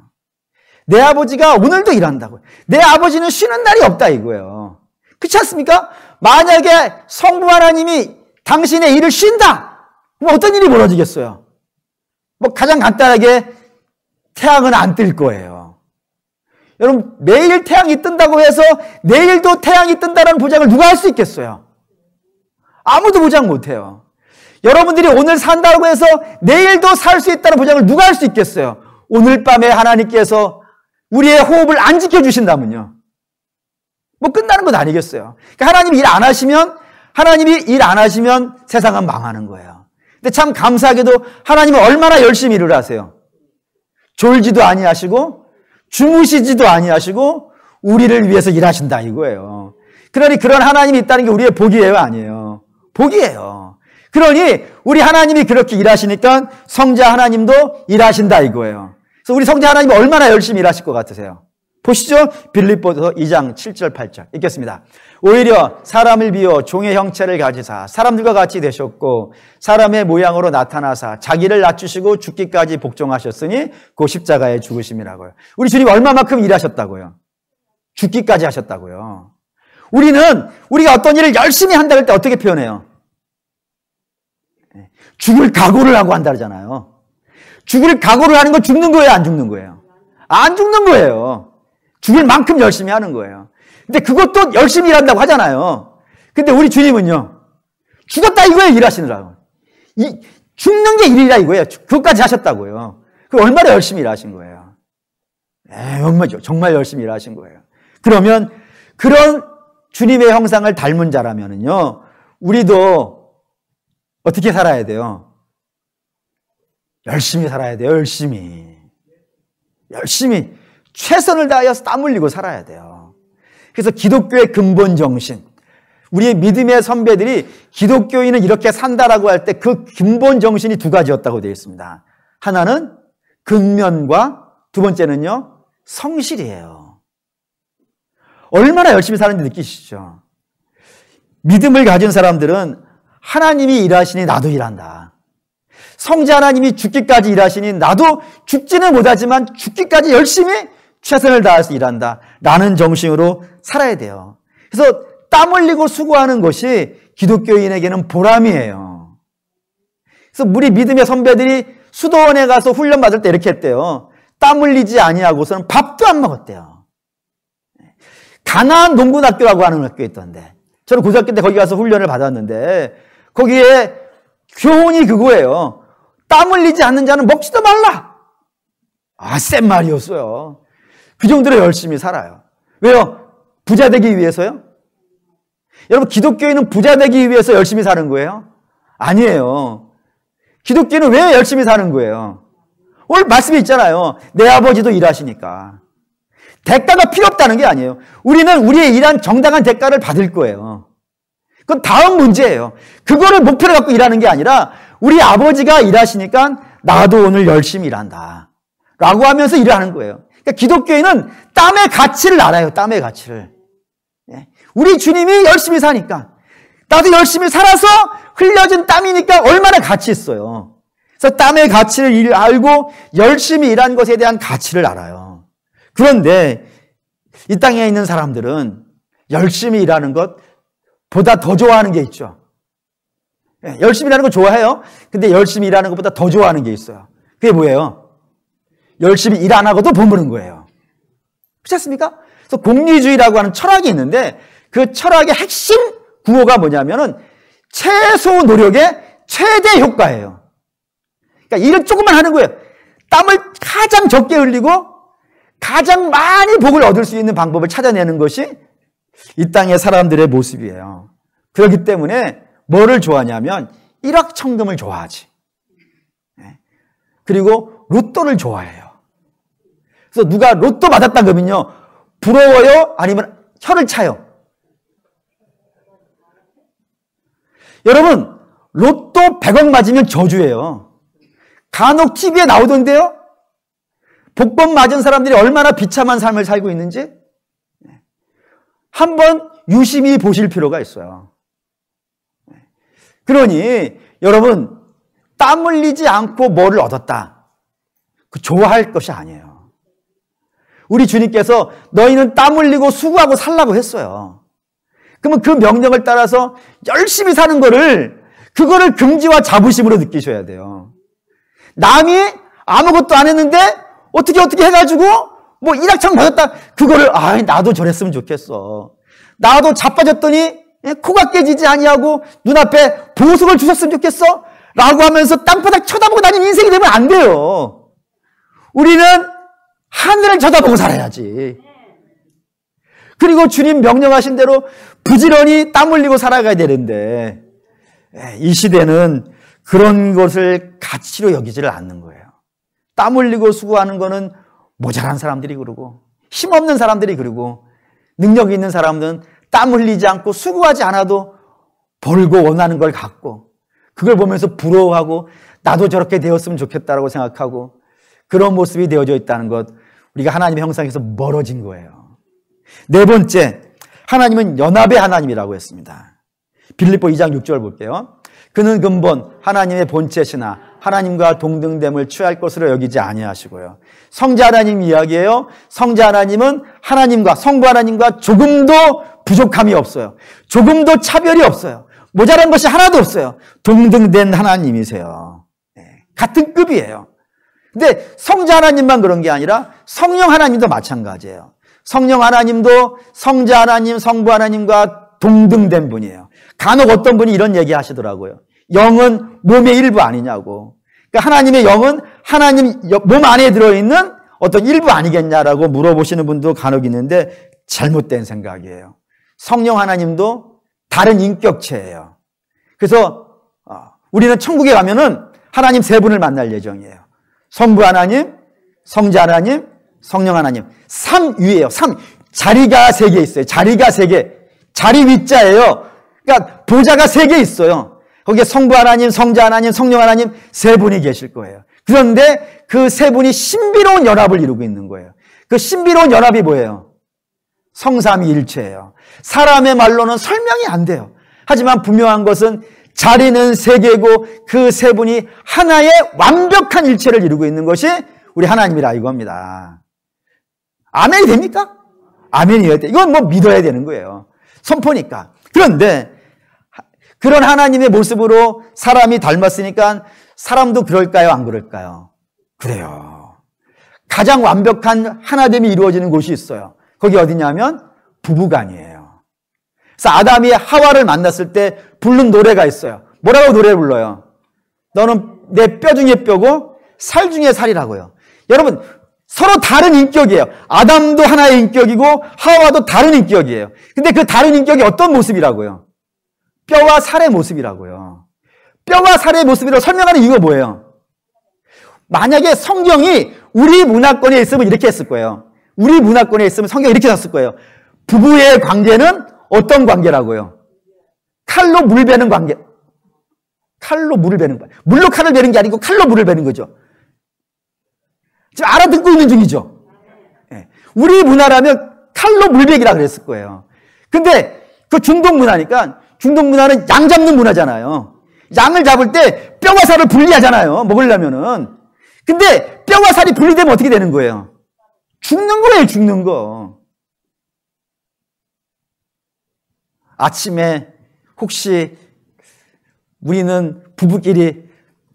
내 아버지가 오늘도 일한다고요. 내 아버지는 쉬는 날이 없다 이거예요. 그렇지 않습니까? 만약에 성부 하나님이 당신의 일을 쉰다, 그럼 어떤 일이 벌어지겠어요? 가장 간단하게 태양은 안 뜰 거예요. 여러분, 매일 태양이 뜬다고 해서 내일도 태양이 뜬다는 보장을 누가 할 수 있겠어요? 아무도 보장 못해요. 여러분들이 오늘 산다고 해서 내일도 살 수 있다는 보장을 누가 할 수 있겠어요? 오늘 밤에 하나님께서 우리의 호흡을 안 지켜주신다면요, 끝나는 건 아니겠어요. 그러니까 하나님이 일 안 하시면 세상은 망하는 거예요. 근데 참 감사하게도 하나님은 얼마나 열심히 일을 하세요. 졸지도 아니하시고 주무시지도 아니하시고 우리를 위해서 일하신다 이거예요. 그러니 그런 하나님이 있다는 게 우리의 복이에요, 아니에요? 복이에요. 그러니 우리 하나님이 그렇게 일하시니까 성자 하나님도 일하신다 이거예요. 그래서 우리 성자 하나님이 얼마나 열심히 일하실 것 같으세요? 보시죠. 빌립보서 2장 7절 8절 읽겠습니다. 오히려 사람을 비워 종의 형체를 가지사 사람들과 같이 되셨고 사람의 모양으로 나타나사 자기를 낮추시고 죽기까지 복종하셨으니 그 십자가에 죽으심이라고요. 우리 주님 얼마만큼 일하셨다고요? 죽기까지 하셨다고요. 우리가 어떤 일을 열심히 한다 할 때 어떻게 표현해요? 죽을 각오를 하고 한다 그러잖아요. 죽을 각오를 하는 건 죽는 거예요, 안 죽는 거예요? 안 죽는 거예요. 죽을 만큼 열심히 하는 거예요. 근데 그것도 열심히 일한다고 하잖아요. 근데 우리 주님은요, 죽었다 이거예요, 일하시느라고. 죽는 게 일이라 이거예요. 그것까지 하셨다고요. 그 얼마나 열심히 일하신 거예요. 정말 열심히 일하신 거예요. 그러면 그런 주님의 형상을 닮은 자라면은요, 우리도 어떻게 살아야 돼요? 열심히 살아야 돼요. 열심히 최선을 다하여서 땀 흘리고 살아야 돼요. 그래서 기독교의 근본 정신, 우리의 믿음의 선배들이 기독교인은 이렇게 산다라고 할 때 그 근본 정신이 두 가지였다고 되어 있습니다. 하나는 근면과 두 번째는요, 성실이에요. 얼마나 열심히 사는지 느끼시죠? 믿음을 가진 사람들은 하나님이 일하시니 나도 일한다. 성자 하나님이 죽기까지 일하시니 나도 죽지는 못하지만 죽기까지 열심히 최선을 다해서 일한다 라는 정신으로 살아야 돼요. 그래서 땀 흘리고 수고하는 것이 기독교인에게는 보람이에요. 그래서 우리 믿음의 선배들이 수도원에 가서 훈련 받을 때 이렇게 했대요. 땀 흘리지 아니하고서는 밥도 안 먹었대요. 가나안 농군학교라고 하는 학교에 있던데, 저는 고등학교 때 거기 가서 훈련을 받았는데 거기에 교훈이 그거예요. 땀 흘리지 않는 자는 먹지도 말라. 센 말이었어요. 그 정도로 열심히 살아요. 왜요? 부자 되기 위해서요? 여러분, 기독교인은 부자 되기 위해서 열심히 사는 거예요? 아니에요. 기독교인은 왜 열심히 사는 거예요? 오늘 말씀에 있잖아요. 내 아버지도 일하시니까. 대가가 필요 없다는 게 아니에요. 우리는 우리의 일한 정당한 대가를 받을 거예요. 그건 다음 문제예요. 그거를 목표로 갖고 일하는 게 아니라 우리 아버지가 일하시니까 나도 오늘 열심히 일한다 라고 하면서 일을 하는 거예요. 그러니까 기독교인은 땀의 가치를 알아요. 땀의 가치를. 우리 주님이 열심히 사니까 나도 열심히 살아서 흘려진 땀이니까 얼마나 가치 있어요. 그래서 땀의 가치를 알고 열심히 일한 것에 대한 가치를 알아요. 그런데 이 땅에 있는 사람들은 열심히 일하는 것보다 더 좋아하는 게 있죠. 열심히 일하는 거 좋아해요. 근데 열심히 일하는 것보다 더 좋아하는 게 있어요. 그게 뭐예요? 열심히 일 안 하고도 버무는 거예요. 그렇지 않습니까? 그래서 공리주의라고 하는 철학이 있는데 그 철학의 핵심 구호가 뭐냐면은 최소 노력의 최대 효과예요. 그러니까 일을 조금만 하는 거예요. 땀을 가장 적게 흘리고 가장 많이 복을 얻을 수 있는 방법을 찾아내는 것이 이 땅의 사람들의 모습이에요. 그렇기 때문에 뭐를 좋아하냐면 일확천금을 좋아하지. 그리고 로또를 좋아해요. 그래서 누가 로또 받았다 그러면요, 부러워요? 아니면 혀를 차요? 여러분, 로또 100억 맞으면 저주예요. 간혹 TV에 나오던데요? 복권 맞은 사람들이 얼마나 비참한 삶을 살고 있는지 한번 유심히 보실 필요가 있어요. 그러니 여러분, 땀 흘리지 않고 뭐를 얻었다, 그 좋아할 것이 아니에요. 우리 주님께서 너희는 땀 흘리고 수고하고 살라고 했어요. 그러면 그 명령을 따라서 열심히 사는 그거를 긍지와 자부심으로 느끼셔야 돼요. 남이 아무것도 안 했는데 어떻게 해가지고 뭐 일확천 받았다, 그거를 나도 저랬으면 좋겠어. 나도 자빠졌더니 코가 깨지지 아니하고 눈앞에 보석을 주셨으면 좋겠어 라고 하면서 땅바닥 쳐다보고 다니는 인생이 되면 안 돼요. 우리는 하늘을 쳐다보고 살아야지. 그리고 주님 명령하신 대로 부지런히 땀 흘리고 살아가야 되는데 이 시대는 그런 것을 가치로 여기지를 않는 거예요. 땀 흘리고 수고하는 거는 모자란 사람들이 그러고 힘없는 사람들이 그러고 능력 있는 사람들은 땀 흘리지 않고 수고하지 않아도 벌고 원하는 걸 갖고 그걸 보면서 부러워하고 나도 저렇게 되었으면 좋겠다라고 생각하고 그런 모습이 되어져 있다는 것, 우리가 하나님의 형상에서 멀어진 거예요. 네 번째, 하나님은 연합의 하나님이라고 했습니다. 빌립보 2장 6절 볼게요. 그는 근본 하나님의 본체시나 하나님과 동등됨을 취할 것으로 여기지 아니하시고요. 성자 하나님 이야기예요. 성자 하나님은 하나님과 성부 하나님과 조금도 부족함이 없어요. 조금도 차별이 없어요. 모자란 것이 하나도 없어요. 동등된 하나님이세요. 같은 급이에요. 근데 성자 하나님만 그런 게 아니라 성령 하나님도 마찬가지예요. 성령 하나님도 성자 하나님, 성부 하나님과 동등된 분이에요. 간혹 어떤 분이 이런 얘기 하시더라고요. 영은 몸의 일부 아니냐고. 그러니까 하나님의 영은 하나님 몸 안에 들어있는 어떤 일부 아니겠냐라고 물어보시는 분도 간혹 있는데 잘못된 생각이에요. 성령 하나님도 다른 인격체예요. 그래서 우리는 천국에 가면은 하나님 세 분을 만날 예정이에요. 성부 하나님, 성자 하나님, 성령 하나님. 삼위예요. 자리가 세 개 있어요. 자리가 세 개. 자리 위자예요. 그러니까 보좌가 세 개 있어요. 거기에 성부 하나님, 성자 하나님, 성령 하나님 세 분이 계실 거예요. 그런데 그 세 분이 신비로운 연합을 이루고 있는 거예요. 그 신비로운 연합이 뭐예요? 성삼위일체예요. 사람의 말로는 설명이 안 돼요. 하지만 분명한 것은 자리는 세 개고 그 세 분이 하나의 완벽한 일체를 이루고 있는 것이 우리 하나님이라 이겁니다. 아멘이 됩니까? 아멘이어야 돼. 이건 뭐 믿어야 되는 거예요. 선포니까. 그런데 그런 하나님의 모습으로 사람이 닮았으니까 사람도 그럴까요? 안 그럴까요? 그래요. 가장 완벽한 하나됨이 이루어지는 곳이 있어요. 거기 어디냐면 부부간이에요. 그래서 아담이 하와를 만났을 때 부른 노래가 있어요. 뭐라고 노래 불러요? 너는 내 뼈 중에 뼈고 살 중에 살이라고요. 여러분, 서로 다른 인격이에요. 아담도 하나의 인격이고 하와도 다른 인격이에요. 근데 그 다른 인격이 어떤 모습이라고요? 뼈와 살의 모습이라고요. 뼈와 살의 모습이라고 설명하는 이유가 뭐예요? 만약에 성경이 우리 문화권에 있으면 이렇게 했을 거예요. 우리 문화권에 있으면 성경이 이렇게 썼을 거예요. 부부의 관계는 어떤 관계라고요? 칼로 물 베는 관계. 칼로 물을 베는 관계. 물로 칼을 베는 게 아니고 칼로 물을 베는 거죠. 지금 알아듣고 있는 중이죠. 예. 우리 문화라면 칼로 물베기라 그랬을 거예요. 근데 그 중동 문화니까, 중동 문화는 양 잡는 문화잖아요. 양을 잡을 때 뼈와 살을 분리하잖아요. 먹으려면은. 근데 뼈와 살이 분리되면 어떻게 되는 거예요? 죽는 거예요, 죽는 거. 아침에 혹시 우리는 부부끼리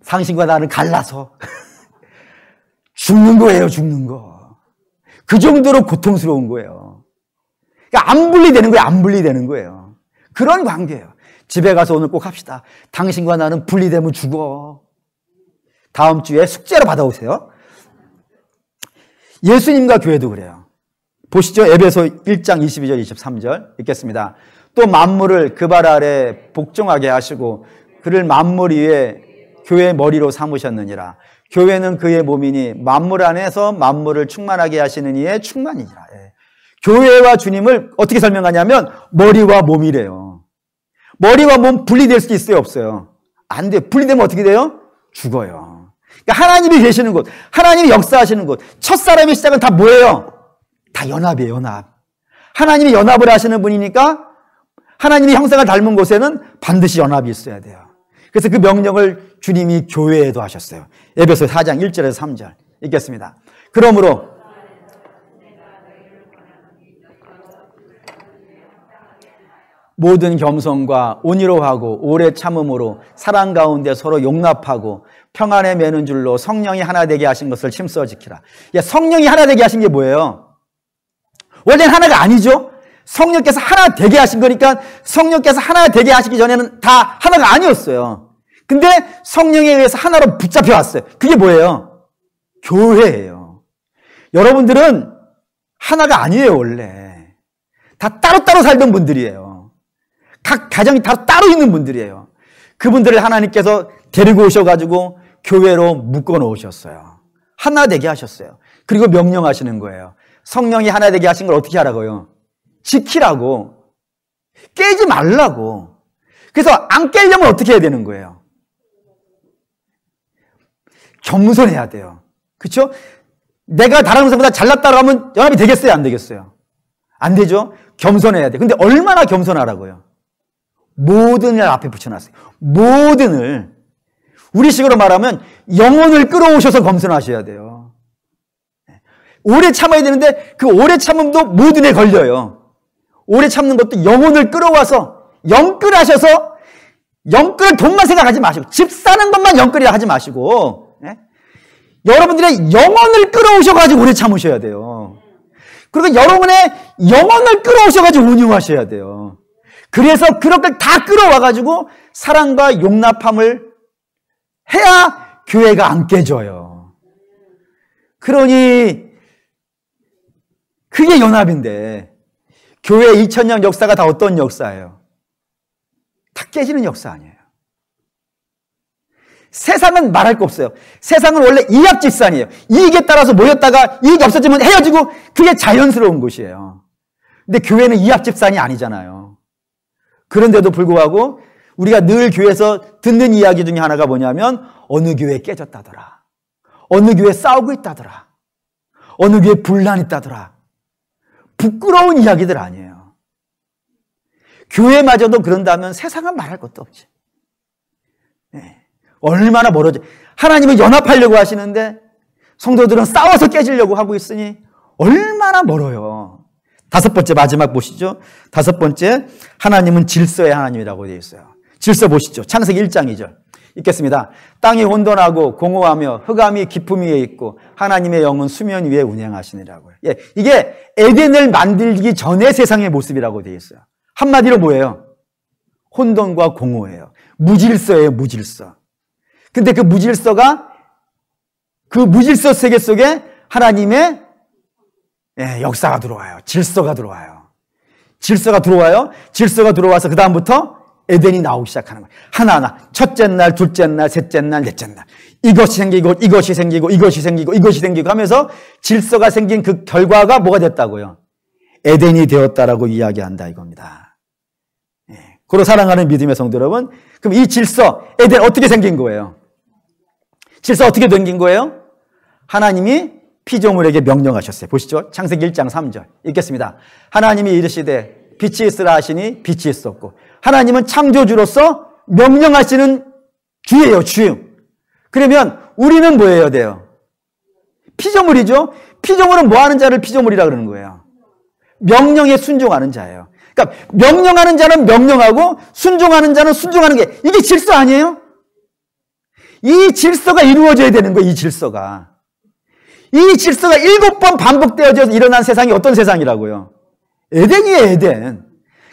당신과 나를 갈라서 죽는 거예요, 죽는 거. 그 정도로 고통스러운 거예요. 그러니까 안 분리되는 거예요, 안 분리되는 거예요. 그런 관계예요. 집에 가서 오늘 꼭 합시다. 당신과 나는 분리되면 죽어. 다음 주에 숙제로 받아오세요. 예수님과 교회도 그래요. 보시죠. 에베소 1장 22절 23절 읽겠습니다. 또 만물을 그 발 아래 복종하게 하시고 그를 만물 위에 교회의 머리로 삼으셨느니라. 교회는 그의 몸이니 만물 안에서 만물을 충만하게 하시는 이의 충만이니라. 예. 교회와 주님을 어떻게 설명하냐면 머리와 몸이래요. 머리와 몸 분리될 수 있어요, 없어요? 안 돼요. 분리되면 어떻게 돼요? 죽어요. 그러니까 하나님이 계시는 곳, 하나님이 역사하시는 곳, 첫사람의 시작은 다 뭐예요? 다 연합이에요, 연합. 하나님이 연합을 하시는 분이니까 하나님이 형상을 닮은 곳에는 반드시 연합이 있어야 돼요. 그래서 그 명령을 주님이 교회에도 하셨어요. 에베소 4장 1절에서 3절 읽겠습니다. 그러므로 모든 겸손과 온유로하고 오래 참음으로 사랑 가운데 서로 용납하고 평안에 매는 줄로 성령이 하나 되게 하신 것을 힘써 지키라. 성령이 하나 되게 하신 게 뭐예요? 원래는 하나가 아니죠. 성령께서 하나 되게 하신 거니까 성령께서 하나 되게 하시기 전에는 다 하나가 아니었어요. 근데 성령에 의해서 하나로 붙잡혀 왔어요. 그게 뭐예요? 교회예요. 여러분들은 하나가 아니에요, 원래. 다 따로따로 살던 분들이에요. 각 가정이 따로 있는 분들이에요. 그분들을 하나님께서 데리고 오셔가지고 교회로 묶어 놓으셨어요. 하나 되게 하셨어요. 그리고 명령하시는 거예요. 성령이 하나 되게 하신 걸 어떻게 하라고요? 지키라고. 깨지 말라고. 그래서 안 깨려면 어떻게 해야 되는 거예요? 겸손해야 돼요. 그렇죠? 내가 다른 사람보다 잘났다고 하면 연합이 되겠어요? 안 되겠어요? 안 되죠? 겸손해야 돼요. 근데 얼마나 겸손하라고요? 모든을 앞에 붙여놨어요. 모든을. 우리식으로 말하면 영혼을 끌어오셔서 겸손하셔야 돼요. 오래 참아야 되는데 그 오래 참음도 모든에 걸려요. 오래 참는 것도 영혼을 끌어와서 영끌하셔서, 영끌 돈만 생각하지 마시고 집 사는 것만 영끌이라 하지 마시고, 예? 여러분들의 영혼을 끌어오셔가지고 오래 참으셔야 돼요. 그리고 여러분의 영혼을 끌어오셔가지고 운용하셔야 돼요. 그래서 그런 걸 다 끌어와가지고 사랑과 용납함을 해야 교회가 안 깨져요. 그러니 그게 연합인데 교회 2000년 역사가 다 어떤 역사예요? 다 깨지는 역사 아니에요. 세상은 말할 거 없어요. 세상은 원래 이합집산이에요. 이익에 따라서 모였다가 이익이 없어지면 헤어지고 그게 자연스러운 것이에요. 근데 교회는 이합집산이 아니잖아요. 그런데도 불구하고 우리가 늘 교회에서 듣는 이야기 중에 하나가 뭐냐면 어느 교회 깨졌다더라. 어느 교회 싸우고 있다더라. 어느 교회 분란 있다더라. 부끄러운 이야기들 아니에요. 교회마저도 그런다면 세상은 말할 것도 없지. 네. 얼마나 멀어져. 하나님은 연합하려고 하시는데 성도들은 싸워서 깨지려고 하고 있으니 얼마나 멀어요. 다섯 번째 마지막 보시죠. 다섯 번째, 하나님은 질서의 하나님이라고 되어 있어요. 질서 보시죠. 창세기 1장 2절 읽겠습니다. 땅이 혼돈하고 공허하며 흑암이 깊음 위에 있고 하나님의 영은 수면 위에 운행하시니라고요. 예, 이게 에덴을 만들기 전의 세상의 모습이라고 되어 있어요. 한마디로 뭐예요? 혼돈과 공허예요. 무질서예요, 무질서. 근데 그 무질서가, 그 무질서 세계 속에 하나님의 역사가 들어와요. 질서가 들어와요. 질서가 들어와요. 질서가 들어와서 그 다음부터 에덴이 나오기 시작하는 거예요. 하나하나. 첫째 날, 둘째 날, 셋째 날, 넷째 날. 이것이 생기고, 이것이 생기고, 이것이 생기고, 이것이 생기고 하면서 질서가 생긴 그 결과가 뭐가 됐다고요? 에덴이 되었다라고 이야기한다 이겁니다. 예. 그로 사랑하는 믿음의 성도 여러분. 그럼 이 질서, 에덴 어떻게 생긴 거예요? 질서 어떻게 생긴 거예요? 하나님이 피조물에게 명령하셨어요. 보시죠. 창세기 1장 3절 읽겠습니다. 하나님이 이르시되 빛이 있으라 하시니 빛이 있었고, 하나님은 창조주로서 명령하시는 주예요. 주. 그러면 우리는 뭐 해야 돼요? 피조물이죠. 피조물은 뭐 하는 자를 피조물이라 그러는 거예요? 명령에 순종하는 자예요. 그러니까 명령하는 자는 명령하고 순종하는 자는 순종하는 게, 이게 질서 아니에요? 이 질서가 이루어져야 되는 거예요. 이 질서가 7번 반복되어져 일어난 세상이 어떤 세상이라고요? 에덴이에요. 에덴.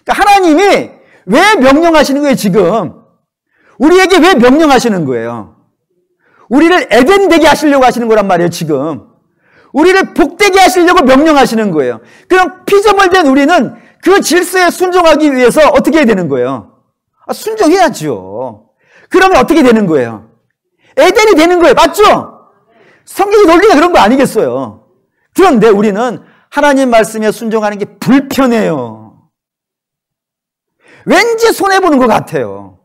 그러니까 하나님이 왜 명령하시는 거예요? 지금 우리에게 왜 명령하시는 거예요? 우리를 에덴 되게 하시려고 하시는 거란 말이에요. 지금 우리를 복되게 하시려고 명령하시는 거예요. 그럼 피조물된 우리는 그 질서에 순종하기 위해서 어떻게 해야 되는 거예요? 순종해야죠. 그러면 어떻게 되는 거예요? 에덴이 되는 거예요. 맞죠? 성경의 논리가 그런 거 아니겠어요? 그런데 우리는 하나님 말씀에 순종하는 게 불편해요. 왠지 손해보는 것 같아요.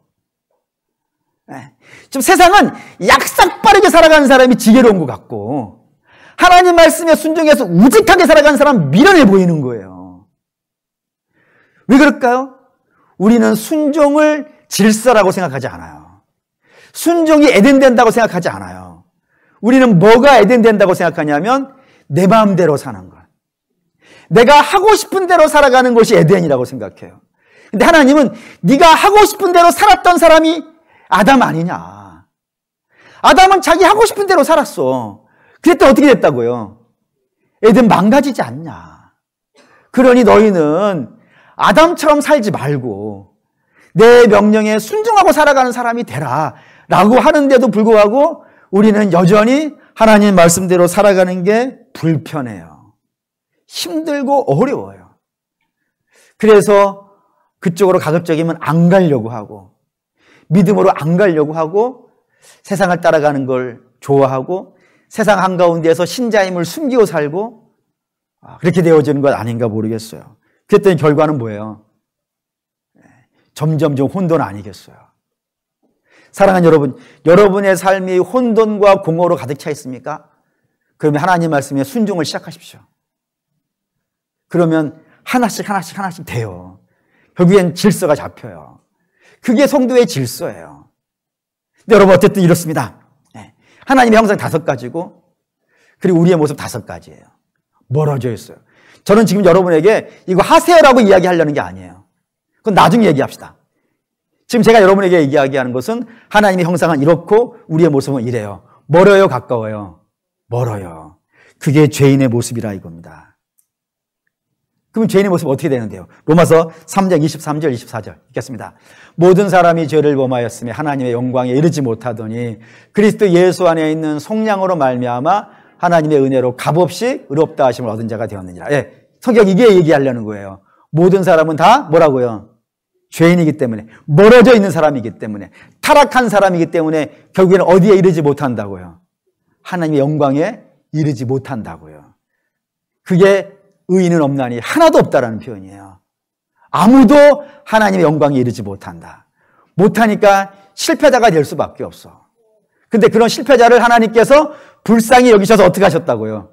좀 세상은 약삭 빠르게 살아가는 사람이 지혜로운 것 같고, 하나님 말씀에 순종해서 우직하게 살아가는 사람은 미련해 보이는 거예요. 왜 그럴까요? 우리는 순종을 질서라고 생각하지 않아요. 순종이 에덴된다고 생각하지 않아요. 우리는 뭐가 에덴된다고 생각하냐면 내 마음대로 사는 것, 내가 하고 싶은 대로 살아가는 것이 에덴이라고 생각해요. 근데 하나님은 네가 하고 싶은 대로 살았던 사람이 아담 아니냐. 아담은 자기 하고 싶은 대로 살았어. 그랬더니 어떻게 됐다고요? 에덴 망가지지 않냐. 그러니 너희는 아담처럼 살지 말고 내 명령에 순종하고 살아가는 사람이 되라 라고 하는데도 불구하고 우리는 여전히 하나님 말씀대로 살아가는 게 불편해요. 힘들고 어려워요. 그래서 그쪽으로 가급적이면 안 가려고 하고, 믿음으로 안 가려고 하고, 세상을 따라가는 걸 좋아하고, 세상 한가운데에서 신자임을 숨기고 살고, 그렇게 되어지는 것 아닌가 모르겠어요. 그랬더니 결과는 뭐예요? 점점 혼돈 아니겠어요? 사랑하는 여러분, 여러분의 삶이 혼돈과 공허로 가득 차 있습니까? 그러면 하나님 말씀에 순종을 시작하십시오. 그러면 하나씩 돼요. 결국엔 질서가 잡혀요. 그게 성도의 질서예요. 근데 여러분 어쨌든 이렇습니다. 하나님의 형상 5가지고, 그리고 우리의 모습 5가지예요. 멀어져 있어요. 저는 지금 여러분에게 이거 하세요라고 이야기하려는 게 아니에요. 그건 나중에 얘기합시다. 지금 제가 여러분에게 이야기하는 것은 하나님의 형상은 이렇고 우리의 모습은 이래요. 멀어요, 가까워요? 멀어요. 그게 죄인의 모습이라 이겁니다. 그럼 죄인의 모습 어떻게 되는데요? 로마서 3장 23절 24절 읽겠습니다. 모든 사람이 죄를 범하였으며 하나님의 영광에 이르지 못하더니 그리스도 예수 안에 있는 속량으로 말미암아 하나님의 은혜로 값없이 의롭다 하심을 얻은 자가 되었느니라. 성경 이게 얘기하려는 거예요. 모든 사람은 다 뭐라고요? 죄인이기 때문에, 멀어져 있는 사람이기 때문에, 타락한 사람이기 때문에 결국에는 어디에 이르지 못한다고요? 하나님의 영광에 이르지 못한다고요. 그게 의인은 없나니 하나도 없다라는 표현이에요. 아무도 하나님의 영광에 이르지 못한다. 못하니까 실패자가 될 수밖에 없어. 근데 그런 실패자를 하나님께서 불쌍히 여기셔서 어떻게 하셨다고요?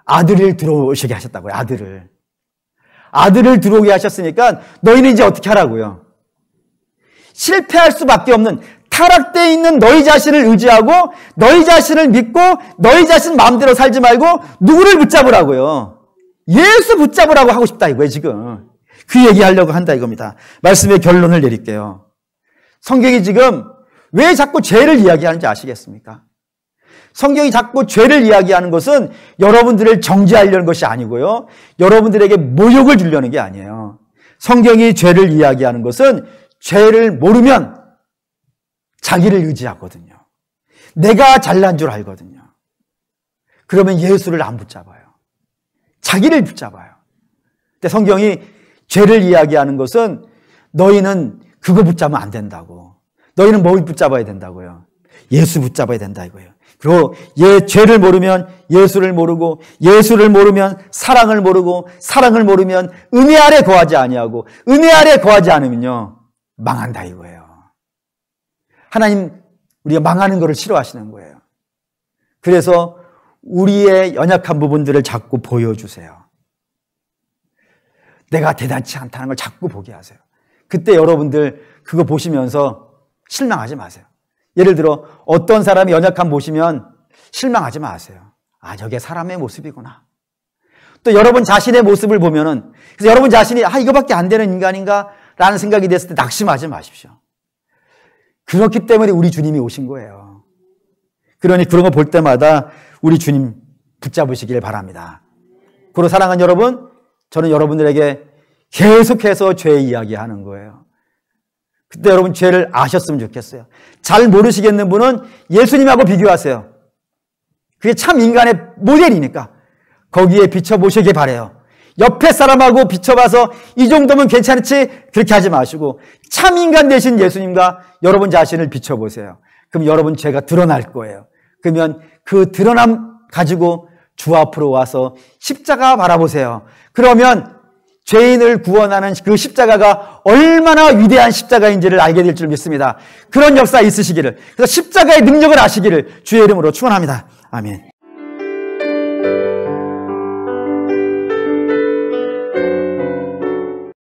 아들을 들어오시게 하셨다고요. 아들을 들어오게 하셨으니까 너희는 이제 어떻게 하라고요? 실패할 수밖에 없는, 타락되어 있는 너희 자신을 의지하고 너희 자신을 믿고 너희 자신 마음대로 살지 말고 누구를 붙잡으라고요? 예수 붙잡으라고 하고 싶다 이거예요. 지금 그 얘기하려고 한다 이겁니다. 말씀의 결론을 내릴게요. 성경이 지금 왜 자꾸 죄를 이야기하는지 아시겠습니까? 성경이 자꾸 죄를 이야기하는 것은 여러분들을 정죄하려는 것이 아니고요, 여러분들에게 모욕을 주려는 게 아니에요. 성경이 죄를 이야기하는 것은 죄를 모르면 자기를 의지하거든요. 내가 잘난 줄 알거든요. 그러면 예수를 안 붙잡아요. 자기를 붙잡아요. 근데 성경이 죄를 이야기하는 것은 너희는 그거 붙잡으면 안 된다고. 너희는 뭘 붙잡아야 된다고요? 예수 붙잡아야 된다 이거예요. 그리고 죄를 모르면 예수를 모르고, 예수를 모르면 사랑을 모르고, 사랑을 모르면 은혜 아래 거하지 아니하고, 은혜 아래 거하지 않으면요 망한다 이거예요. 하나님 우리가 망하는 것을 싫어하시는 거예요. 그래서 우리의 연약한 부분들을 자꾸 보여주세요. 내가 대단치 않다는 걸 자꾸 보게 하세요. 그때 여러분들 그거 보시면서 실망하지 마세요. 예를 들어 어떤 사람이 연약함 보시면 실망하지 마세요. 아, 저게 사람의 모습이구나. 또 여러분 자신의 모습을 보면은, 그래서 여러분 자신이 이거밖에 안 되는 인간인가 라는 생각이 됐을 때 낙심하지 마십시오. 그렇기 때문에 우리 주님이 오신 거예요. 그러니 그런 거 볼 때마다 우리 주님 붙잡으시길 바랍니다. 그리고 사랑하는 여러분, 저는 여러분들에게 계속해서 죄 이야기하는 거예요. 그때 여러분 죄를 아셨으면 좋겠어요. 잘 모르시겠는 분은 예수님하고 비교하세요. 그게 참 인간의 모델이니까 거기에 비춰보시길 바라요. 옆에 사람하고 비춰봐서 이 정도면 괜찮지? 그렇게 하지 마시고 참 인간 되신 예수님과 여러분 자신을 비춰보세요. 그럼 여러분 죄가 드러날 거예요. 그러면 그 드러남 가지고 주 앞으로 와서 십자가 바라보세요. 그러면 죄인을 구원하는 그 십자가가 얼마나 위대한 십자가인지를 알게 될 줄 믿습니다. 그런 역사 있으시기를, 그래서 십자가의 능력을 아시기를 주의 이름으로 축원합니다. 아멘.